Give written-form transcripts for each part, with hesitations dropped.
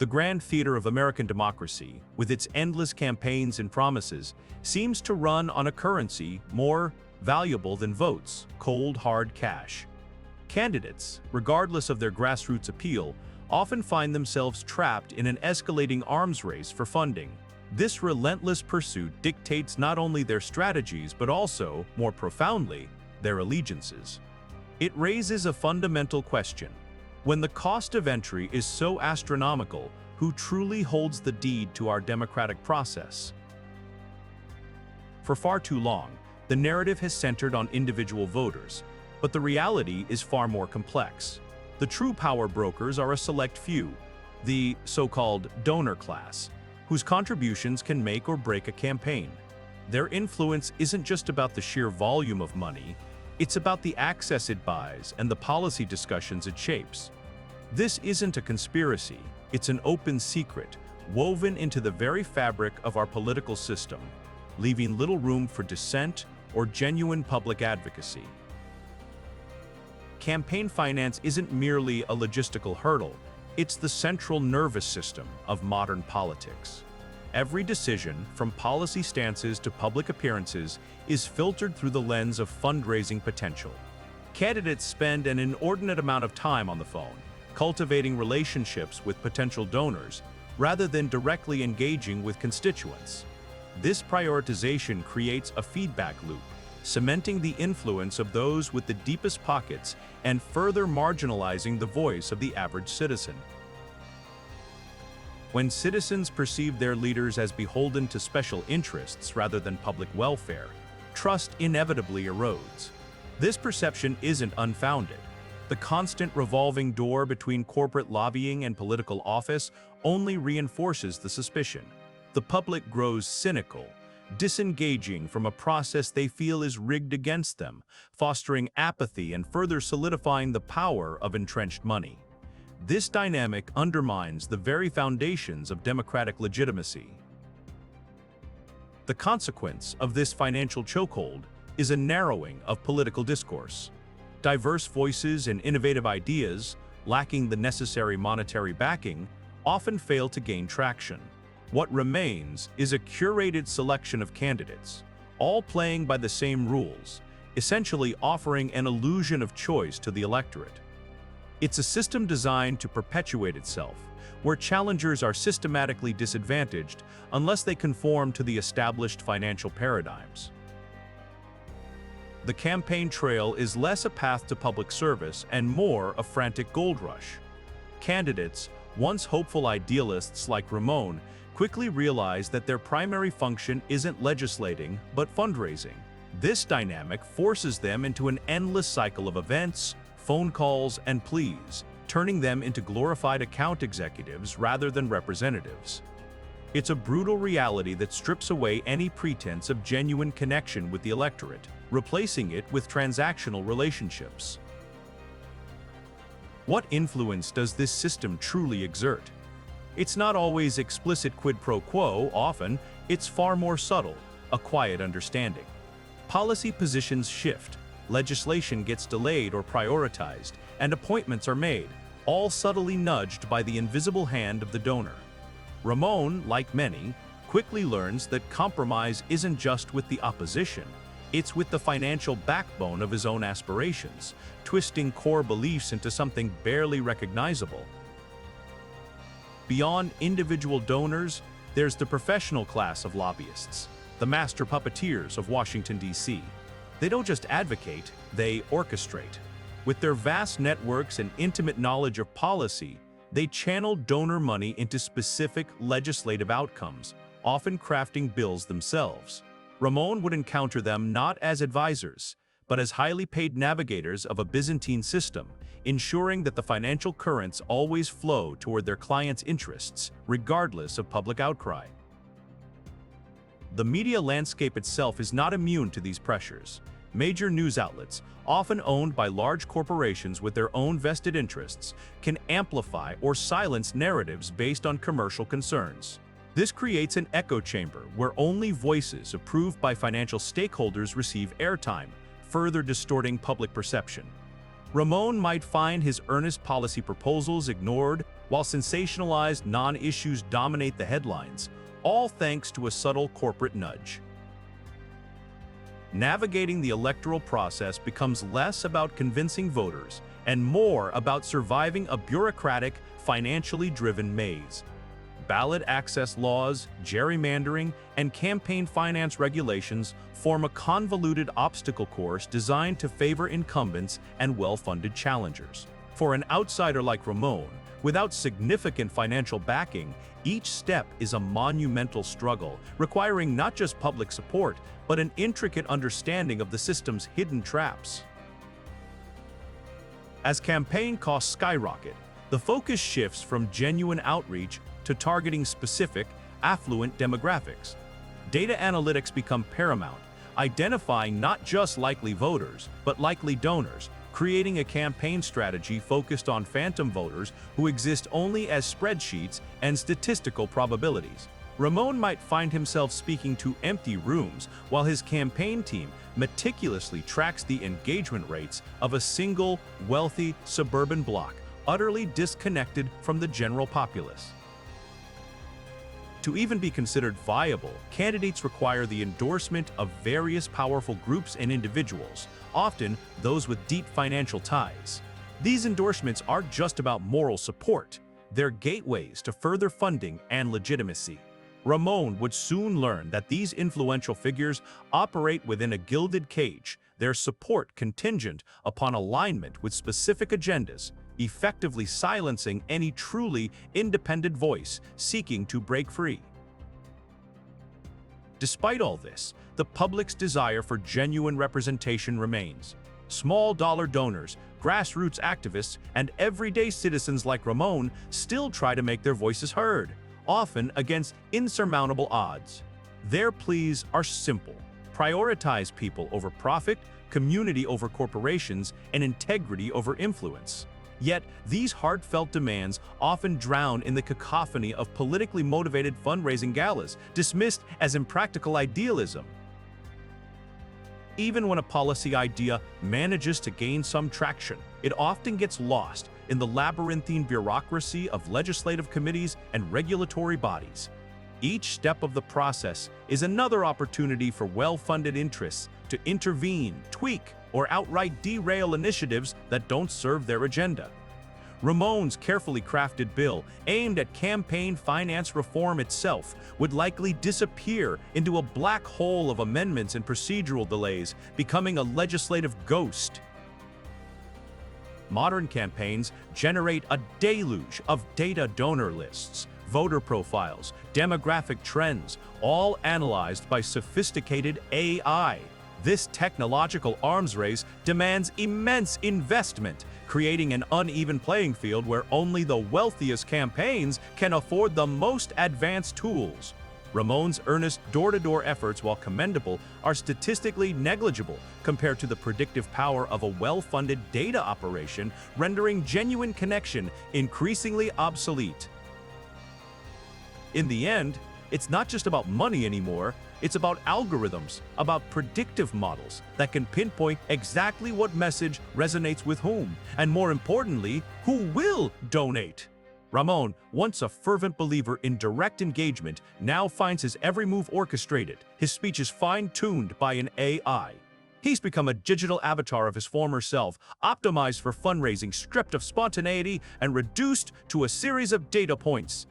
The grand theater of American democracy, with its endless campaigns and promises, seems to run on a currency more valuable than votes: cold, hard cash. Candidates, regardless of their grassroots appeal, often find themselves trapped in an escalating arms race for funding. This relentless pursuit dictates not only their strategies but also, more profoundly, their allegiances. It raises a fundamental question. When the cost of entry is so astronomical, who truly holds the deed to our democratic process? For far too long, the narrative has centered on individual voters, but the reality is far more complex. The true power brokers are a select few, the so-called donor class, whose contributions can make or break a campaign. Their influence isn't just about the sheer volume of money, it's about the access it buys and the policy discussions it shapes. This isn't a conspiracy, it's an open secret, woven into the very fabric of our political system, leaving little room for dissent or genuine public advocacy. Campaign finance isn't merely a logistical hurdle, it's the central nervous system of modern politics. Every decision, from policy stances to public appearances, is filtered through the lens of fundraising potential. Candidates spend an inordinate amount of time on the phone, cultivating relationships with potential donors, rather than directly engaging with constituents. This prioritization creates a feedback loop, cementing the influence of those with the deepest pockets and further marginalizing the voice of the average citizen. When citizens perceive their leaders as beholden to special interests rather than public welfare, trust inevitably erodes. This perception isn't unfounded. The constant revolving door between corporate lobbying and political office only reinforces the suspicion. The public grows cynical, disengaging from a process they feel is rigged against them, fostering apathy and further solidifying the power of entrenched money. This dynamic undermines the very foundations of democratic legitimacy. The consequence of this financial chokehold is a narrowing of political discourse. Diverse voices and innovative ideas, lacking the necessary monetary backing, often fail to gain traction. What remains is a curated selection of candidates, all playing by the same rules, essentially offering an illusion of choice to the electorate. It's a system designed to perpetuate itself, where challengers are systematically disadvantaged unless they conform to the established financial paradigms. The campaign trail is less a path to public service and more a frantic gold rush. Candidates, once hopeful idealists like Ramon, quickly realize that their primary function isn't legislating but fundraising. This dynamic forces them into an endless cycle of events, phone calls, and pleas, turning them into glorified account executives rather than representatives. It's a brutal reality that strips away any pretense of genuine connection with the electorate, replacing it with transactional relationships. What influence does this system truly exert? It's not always explicit quid pro quo, often it's far more subtle, a quiet understanding. Policy positions shift, legislation gets delayed or prioritized, and appointments are made, all subtly nudged by the invisible hand of the donor. Ramon, like many, quickly learns that compromise isn't just with the opposition, it's with the financial backbone of his own aspirations, twisting core beliefs into something barely recognizable. Beyond individual donors, there's the professional class of lobbyists, the master puppeteers of Washington, D.C. They don't just advocate, they orchestrate. With their vast networks and intimate knowledge of policy, they channel donor money into specific legislative outcomes, often crafting bills themselves. Ramon would encounter them not as advisors, but as highly paid navigators of a Byzantine system, ensuring that the financial currents always flow toward their clients' interests, regardless of public outcry. The media landscape itself is not immune to these pressures. Major news outlets, often owned by large corporations with their own vested interests, can amplify or silence narratives based on commercial concerns. This creates an echo chamber where only voices approved by financial stakeholders receive airtime, further distorting public perception. Ramon might find his earnest policy proposals ignored while sensationalized non-issues dominate the headlines, all thanks to a subtle corporate nudge. Navigating the electoral process becomes less about convincing voters and more about surviving a bureaucratic, financially driven maze. Ballot access laws, gerrymandering, and campaign finance regulations form a convoluted obstacle course designed to favor incumbents and well-funded challengers. For an outsider like Ramon, without significant financial backing, each step is a monumental struggle, requiring not just public support, but an intricate understanding of the system's hidden traps. As campaign costs skyrocket, the focus shifts from genuine outreach to targeting specific, affluent demographics. Data analytics become paramount, identifying not just likely voters, but likely donors, creating a campaign strategy focused on phantom voters who exist only as spreadsheets and statistical probabilities. Ramon might find himself speaking to empty rooms while his campaign team meticulously tracks the engagement rates of a single, wealthy suburban block, utterly disconnected from the general populace. To even be considered viable, candidates require the endorsement of various powerful groups and individuals, often those with deep financial ties. These endorsements aren't just about moral support, they're gateways to further funding and legitimacy. Ramon would soon learn that these influential figures operate within a gilded cage, their support contingent upon alignment with specific agendas, effectively silencing any truly independent voice seeking to break free. Despite all this, the public's desire for genuine representation remains. Small-dollar donors, grassroots activists, and everyday citizens like Ramon still try to make their voices heard, often against insurmountable odds. Their pleas are simple: prioritize people over profit, community over corporations, and integrity over influence. Yet, these heartfelt demands often drown in the cacophony of politically motivated fundraising galas, dismissed as impractical idealism. Even when a policy idea manages to gain some traction, it often gets lost in the labyrinthine bureaucracy of legislative committees and regulatory bodies. Each step of the process is another opportunity for well-funded interests to intervene, tweak, or outright derail initiatives that don't serve their agenda. Ramon's carefully crafted bill, aimed at campaign finance reform itself, would likely disappear into a black hole of amendments and procedural delays, becoming a legislative ghost. Modern campaigns generate a deluge of data donor lists, voter profiles, demographic trends, all analyzed by sophisticated AI. This technological arms race demands immense investment, creating an uneven playing field where only the wealthiest campaigns can afford the most advanced tools. Ramon's earnest door-to-door efforts, while commendable, are statistically negligible compared to the predictive power of a well-funded data operation, rendering genuine connection increasingly obsolete. In the end, it's not just about money anymore, it's about algorithms, about predictive models that can pinpoint exactly what message resonates with whom, and more importantly, who will donate. Ramon, once a fervent believer in direct engagement, now finds his every move orchestrated, his speeches fine-tuned by an AI. He's become a digital avatar of his former self, optimized for fundraising, stripped of spontaneity, and reduced to a series of data points.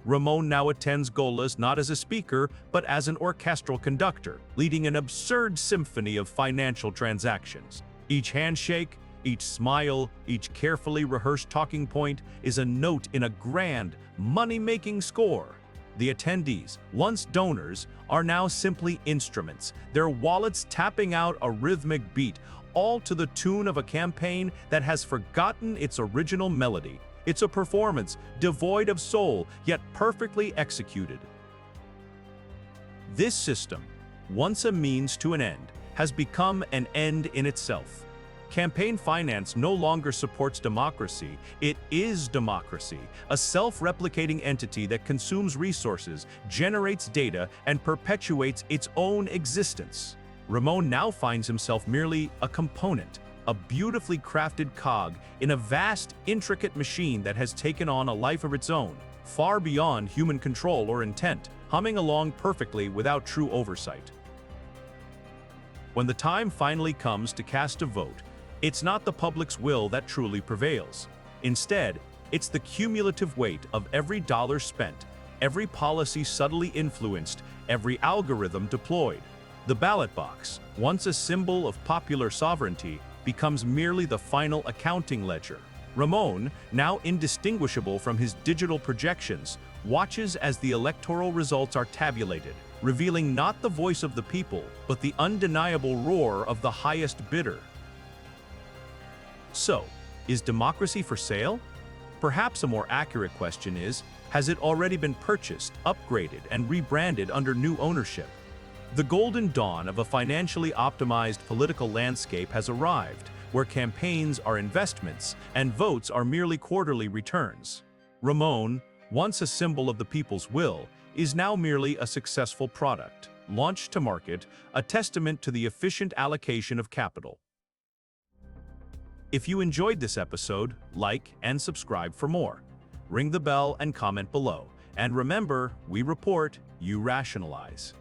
Ramon now attends galas not as a speaker, but as an orchestral conductor, leading an absurd symphony of financial transactions. Each handshake, each smile, each carefully rehearsed talking point is a note in a grand, money-making score. The attendees, once donors, are now simply instruments, their wallets tapping out a rhythmic beat, all to the tune of a campaign that has forgotten its original melody. It's a performance, devoid of soul, yet perfectly executed. This system, once a means to an end, has become an end in itself. Campaign finance no longer supports democracy, it is democracy, a self-replicating entity that consumes resources, generates data, and perpetuates its own existence. Ramon now finds himself merely a component, a beautifully crafted cog in a vast, intricate machine that has taken on a life of its own, far beyond human control or intent, humming along perfectly without true oversight. When the time finally comes to cast a vote, it's not the public's will that truly prevails. Instead, it's the cumulative weight of every dollar spent, every policy subtly influenced, every algorithm deployed. The ballot box, once a symbol of popular sovereignty, becomes merely the final accounting ledger. Ramon, now indistinguishable from his digital projections, watches as the electoral results are tabulated, revealing not the voice of the people, but the undeniable roar of the highest bidder. So, is democracy for sale? Perhaps a more accurate question is, has it already been purchased, upgraded, and rebranded under new ownership? The golden dawn of a financially optimized political landscape has arrived, where campaigns are investments and votes are merely quarterly returns. Ramon, once a symbol of the people's will, is now merely a successful product, launched to market, a testament to the efficient allocation of capital. If you enjoyed this episode, like and subscribe for more. Ring the bell and comment below. And remember, we report, you rationalize.